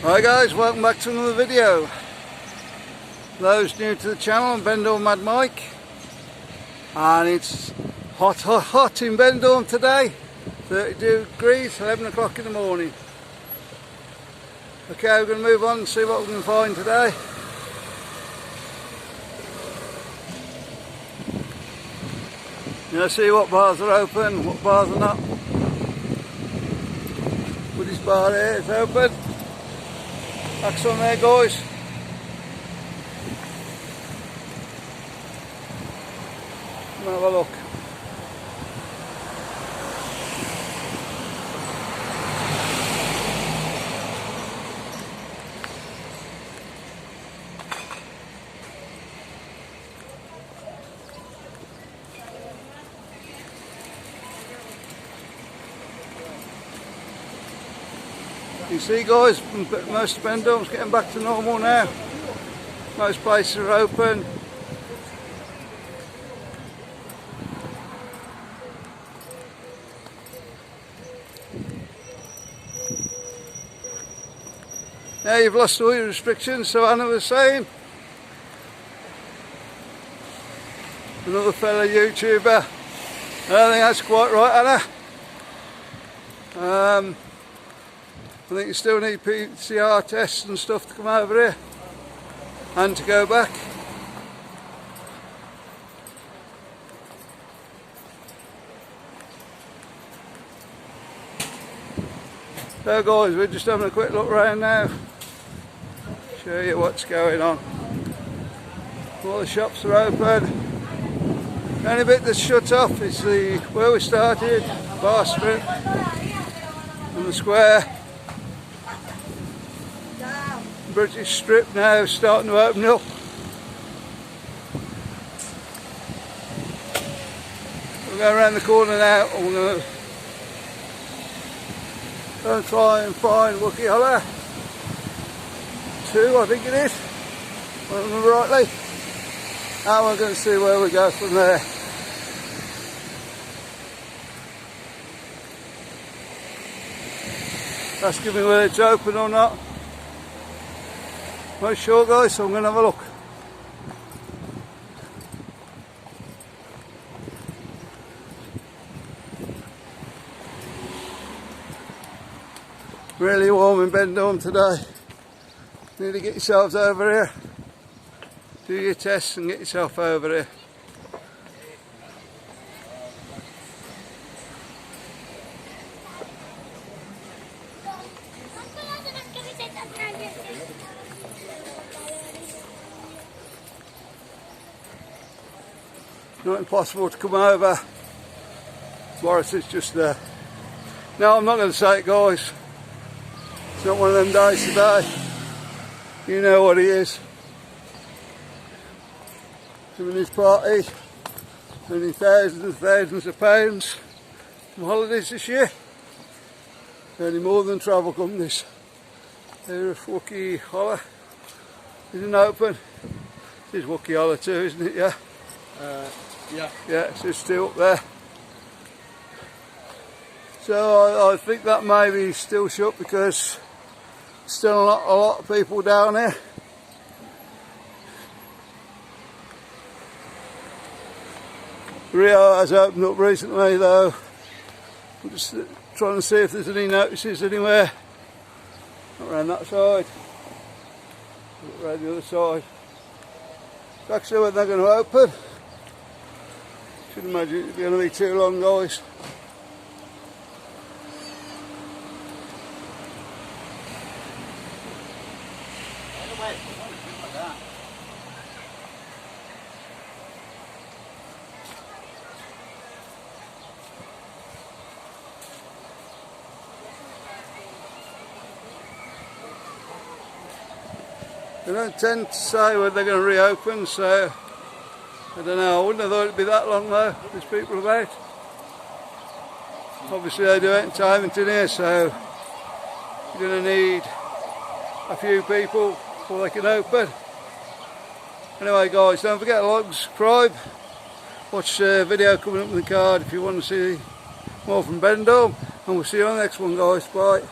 Hi guys, welcome back to another video. Those new to the channel, I'm Benidorm Mad Mike, and it's hot in Benidorm today. 32 degrees, 11 o'clock in the morning. Okay, we're going to move on and see what we can find today. You know, see what bars are open, what bars are not. Woody's bar here is open. That's on there, guys. Come have a look. You see guys, most of Benidorm's getting back to normal now. Most places are open. Now you've lost all your restrictions, so Anna was saying. Another fellow YouTuber. I think that's quite right, Anna. I think you still need PCR tests and stuff to come over here and to go back. So guys, we're just having a quick look around now, show you what's going on. All the shops are open. The only bit that's shut off is where we started, bar strip and the square. British strip now starting to open up. We're going around the corner now and we're going to go and try and find Wooky Holler 2, I think it is, if I remember rightly. And we're going to see where we go from there. Asking me whether it's open or not. Not sure guys, so I'm going to have a look. Really warm in Benidorm today. Need to get yourselves over here. Do your tests and get yourself over here. Not impossible to come over. Morris is just there. No, I'm not going to say it guys. It's not one of them days today. You know what he is. Doing his party. Earning thousands and thousands of pounds from holidays this year. Earning more than travel companies. There's Wooky Holler. Isn't open. This is Wooky Holler 2, isn't it? Yeah. Yeah, so it's still up there. So I think that may be still shut because still a lot of people down here. Rio has opened up recently though. I'm just trying to see if there's any notices anywhere. Not around that side. Around the other side. Actually when they're going to open. Shouldn't imagine it's going to be too long guys. They don't tend to say when they're going to reopen, so I don't know. I wouldn't have thought it'd be that long though. There's people about. Obviously they do entertainment in here, so you're going to need a few people before they can open. Anyway guys, don't forget to like and subscribe. Watch the video coming up in the card if you want to see more from Benidorm. And we'll see you on the next one guys. Bye.